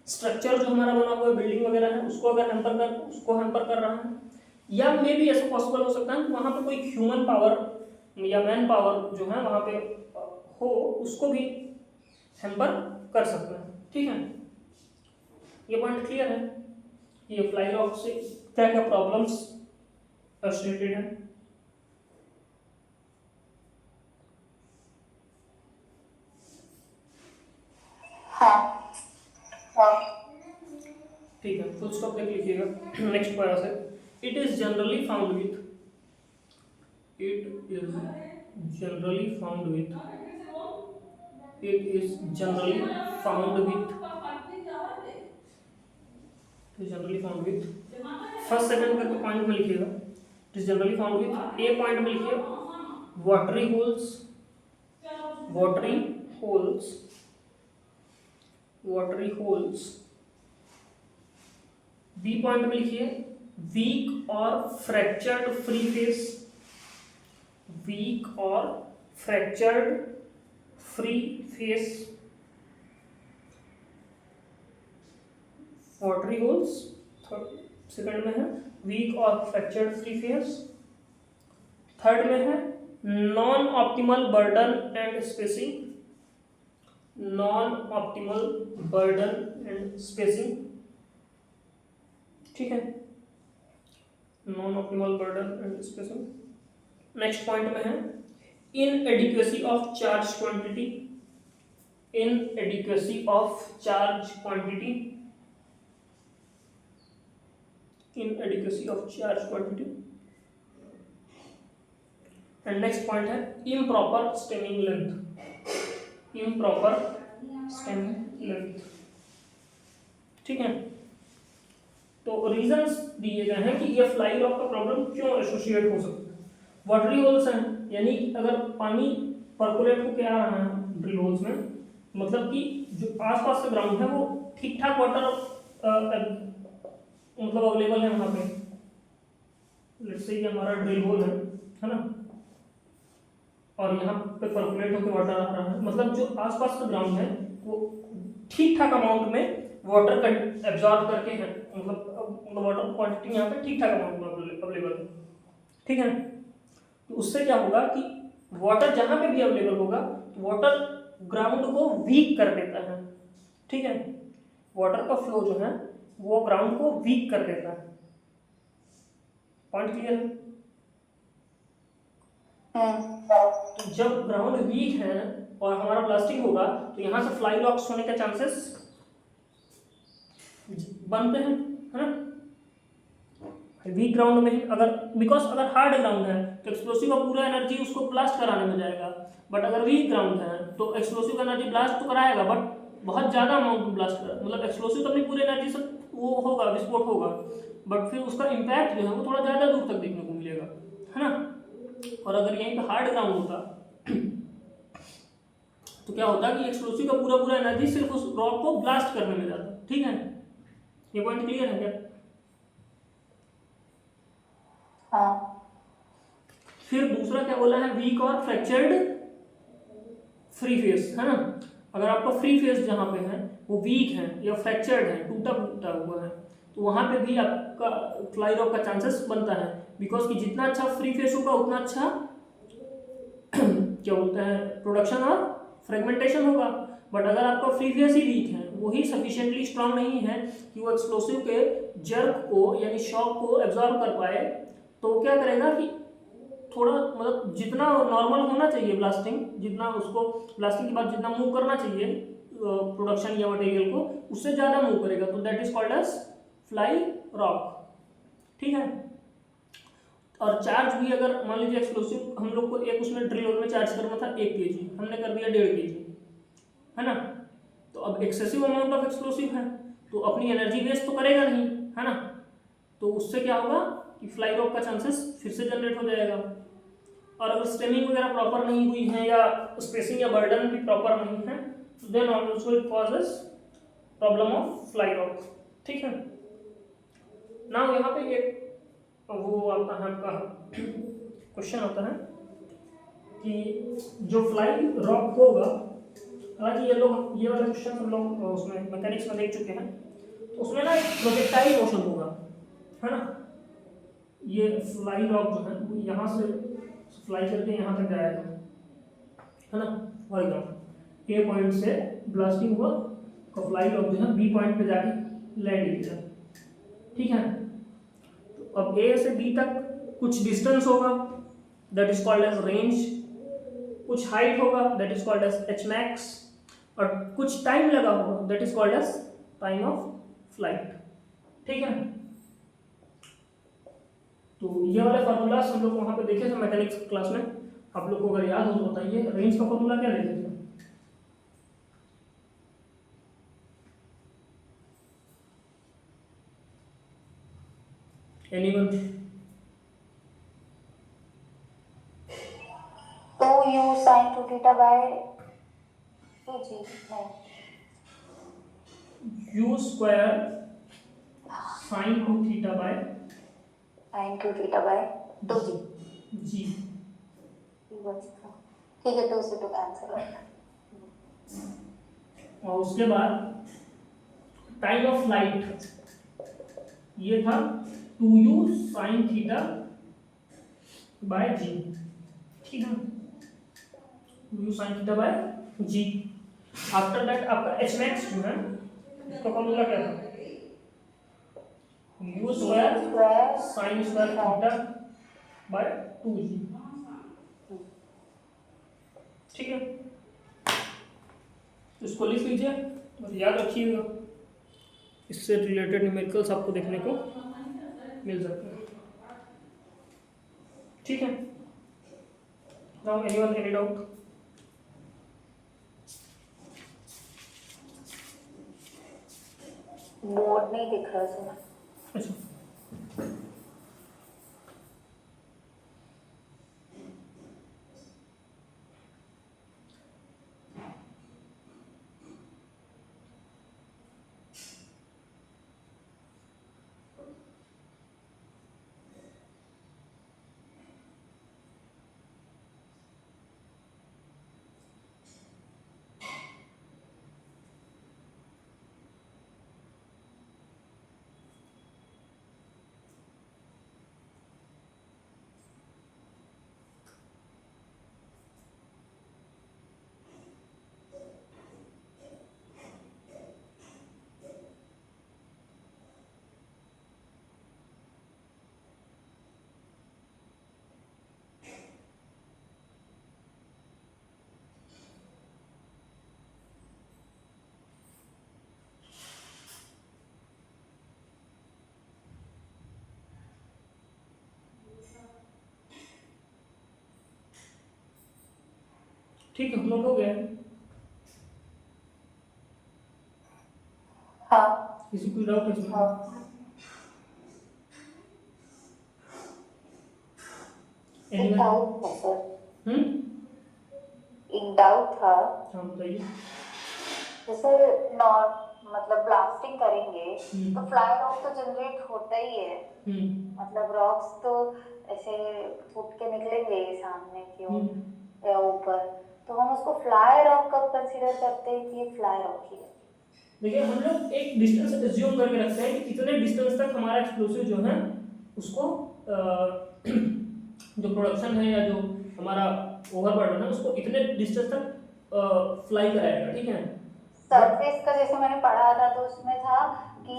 स्ट्रक्चर जो हमारा बना हुआ है बिल्डिंग वगैरह है उसको अगर हैम्पर कर रहा है, या मे भी ऐसा पॉसिबल हो सकता है कि वहाँ पे कोई ह्यूमन पावर या मैन पावर जो है वहाँ पे हो, उसको भी हैम्पर कर सकते हैं। ठीक है, ये पॉइंट क्लियर है कि ये फ्लाई रॉक से क्या क्या प्रॉब्लम्स एसोसिएटेड है। ठीक है, फुल स्टॉप देख लीजिएगा। नेक्स्ट पैरा से, it is generally found with first second करके पॉइंट में लिखिएगा। It is generally found with, A point में लिखिए वाटरी होल्स। बी पॉइंट में लिखिए वीक और fractured free face watery holes. Second में है वीक और फ्रैक्चर्ड फ्री फेस। थर्ड में है non optimal burden and spacing. ठीक है, non optimal burden and spacing. Next point में है inadequacy of charge quantity. And next point है इम्प्रॉपर स्टेमिंग लेंथ। ठीक है, तो रीजंस दिए गए हैं कि ये फ्लाई रॉक का प्रॉब्लम क्यों एसोसिएट हो सकता है। वाटरी होल्स हैं, यानी अगर पानी परकोलेट होकर आ रहा है ड्रिल होल्स में, मतलब कि जो आसपास का ग्राउंड है वो ठीक ठाक वाटर मतलब अवेलेबल है वहाँ पे। लेट्स से ये हमारा ड्रिल होल है ना, और यहाँ पे परकोलेट होकर वाटर आ रहा है, मतलब जो आसपास का ग्राउंड है वो ठीक ठाक अमाउंट में वाटर एब्जॉर्ब करके है, मतलब वाटर क्वांटिटी यहाँ पे ठीक ठाक अमाउंट में अवेलेबल है। ठीक है, तो उससे क्या होगा कि वाटर जहाँ पे भी अवेलेबल होगा तो वाटर ग्राउंड को वीक कर देता है। ठीक है, वाटर का फ्लो जो है वो ग्राउंड को वीक कर देता है। पॉइंट क्लियर है? तो जब ग्राउंड वीक है और हमारा ब्लास्टिंग होगा तो यहाँ से फ्लाई रॉक्स होने के चांसेस बनते हैं, है ना। वीक ग्राउंड में अगर अगर हार्ड ग्राउंड है तो एक्सप्लोसिव का पूरा एनर्जी उसको ब्लास्ट कराने में जाएगा, बट अगर वीक ग्राउंड है तो एक्सप्लोसिव एनर्जी ब्लास्ट तो कराएगा बट बहुत ज़्यादा अमाउंट में ब्लास्ट करेगा, मतलब एक्सप्लोसिव तो अपनी पूरी एनर्जी से वो होगा, विस्फोट होगा, बट फिर उसका इम्पैक्ट जो है वो थोड़ा ज़्यादा दूर तक देखने को मिलेगा, है ना। और अगर यहीं पे हार्ड ग्राउंड होता तो क्या होता कि एक्सप्लोसिव का पूरा एनर्जी सिर्फ उस रॉक को ब्लास्ट करने में जाता। ठीक है, ये पॉइंट क्लियर है क्या? हाँ। फिर दूसरा क्या बोला है, वीक और फ्रैक्चर्ड फ्री फेस, है ना। अगर आपका फ्री फेस जहाँ पे है वो वीक है या फ्रैक्चर्ड है, टूटा फूटा हुआ है, तो वहाँ पे भी आपका फ्लाई रॉक का चांसेस बनता है, बिकॉज कि जितना अच्छा फ्री फेस होगा उतना अच्छा क्या बोलते हैं प्रोडक्शन और फ्रेगमेंटेशन होगा। बट अगर आपका फ्री फेस ही वीक है, वही सफिशिएंटली स्ट्रांग नहीं है कि वो एक्सप्लोसिव के जर्क को यानी शॉक को एब्जॉर्ब कर पाए, तो क्या करेगा कि थोड़ा मतलब जितना नॉर्मल होना चाहिए ब्लास्टिंग, जितना उसको ब्लास्टिंग के बाद जितना मूव करना चाहिए प्रोडक्शन या मटेरियल को उससे ज़्यादा मूव करेगा, तो that is called as fly rock. ठीक है। और चार्ज भी अगर मान लीजिए एक्सप्लोसिव हम लोग को एक उसमें ड्रिल होल में चार्ज करना था 1 kg, हमने कर दिया 1.5 kg, है ना। तो अब एक्सेसिव अमाउंट ऑफ एक्सप्लोसिव है तो अपनी एनर्जी वेस्ट तो करेगा नहीं, है ना। तो उससे क्या होगा कि फ्लाई रॉक का चांसेस फिर से जनरेट हो जाएगा। और अगर स्टेमिंग वगैरह प्रॉपर नहीं हुई है या स्पेसिंग या बर्डन भी प्रॉपर नहीं है तो then also it causes problem of fly rock. ठीक है। नाउ यहाँ पे एक वो आता है आपका क्वेश्चन आता है कि जो फ्लाई रॉक होगा, हालांकि ये वाला क्वेश्चन हम लोग उसमें मैकेनिक्स में देख चुके हैं, तो उसमें ना एक प्रोजेक्टाइल मोशन होगा, है ना। ये फ्लाई रॉक जो है वो यहाँ से फ्लाई करके यहाँ तक जाएगा, है ना। और एकदम ए पॉइंट से ब्लास्टिंग हुआ और फ्लाई रॉक जो है बी पॉइंट पे जाके लैंड किया। ठीक है। तो अब ए से बी तक कुछ डिस्टेंस होगा, that is called as range, कुछ हाइट होगा, that is called as H max, और कुछ टाइम लगा होगा, that is called as time of flight. ठीक है। तो ये वाले फार्मूलाज हम लोग वहां पे देखे थे मैकेनिक्स क्लास में, आप लोग को अगर याद हो तो बताइए। रेंज का फार्मूला क्या देखे थे? Anyone? 2u sin 2 theta by 2g नहीं u square sign 2 theta by sin 2 theta by 2g। जी। ठीक है, 2 से 2 कैंसिल हो गया। और उसके बाद टाइम ऑफ फ्लाइट ये था 2u sin थीटा बाय जी। ठीक है। 2u sin theta by g. After that आपका एच मैक्स जो है इसका फॉर्मूला क्या था? u square sine square theta by 2g। ठीक है। तो इसको लिख लीजिए और याद रखिएगा, इससे रिलेटेड न्यूमेरिकल्स आपको देखने को मिल सकते हैं। ठीक है। Now anyone any doubt? Board नहीं दिख रहा सर। अच्छा। ठीक है, हम लोग हो गए। हाँ किसी कोई डाउट है इसमें? हाँ एक Anyone? डाउट है सर, हम्म, एक डाउट था। हाँ बताइए। जैसे नॉर मतलब ब्लास्टिंग करेंगे हम्म। तो फ्लाई रॉक तो जनरेट होता ही है, हम्म। मतलब रॉक्स तो ऐसे फूट के निकलेंगे ही सामने की ओर हम्म। या ऊपर, तो हम उसको फ्लाई रॉक कब कंसीडर करते हैं कि ये फ्लाई रॉक ही है? देखिए हम लोग एक डिस्टेंस एज्यूम करके रखते हैं कि इतने डिस्टेंस तक हमारा एक्सप्लोसिव जो है उसको जो प्रोडक्शन है या जो हमारा ओवरबर्डन है उसको इतने डिस्टेंस तक फ्लाई कराएगा। ठीक है। सरफेस का जैसे मैंने पढ़ा था तो उसमें था कि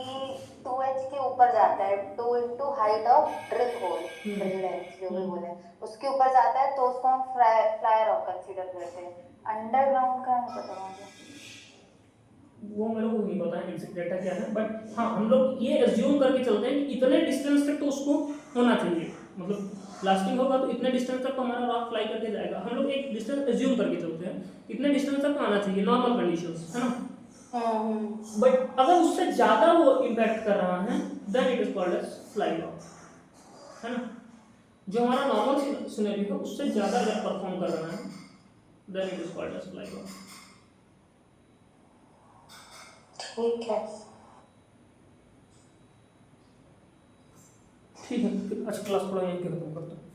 2h के ऊपर जाता है, 2 into height of drill hole, drill length जो भी बोले उसके ऊपर जाता है तो उसको हम फ्लाई रॉक कंसीडर करते हैं। अंडरग्राउंड का नहीं पता मुझे। वो मेरे को नहीं पता है एग्जैक्ट डेटा क्या है, बट हाँ हम लोग ये एज्यूम करके चलते हैं कि इतने डिस्टेंस तक तो उसको होना चाहिए, मतलब ब्लास्टिंग होगा तो इतने डिस्टेंस तक तो हमारा रॉक फ्लाई करके जाएगा। हम लोग एक डिस्टेंस एज्यूम करके चलते हैं, इतने डिस्टेंस तक तो आना चाहिए नॉर्मल कंडीशंस, है ना। बट अगर उससे ज़्यादा वो इम्पैक्ट कर रहा है then it is called as fly rock, है ना। जो हमारा नॉर्मल सिनेरियो है उससे ज़्यादा अगर परफॉर्म कर रहा है then it is called as fly rock. ठीक है। ठीक है, आज क्लास थोड़ा यहीं पे खत्म करता हूँ।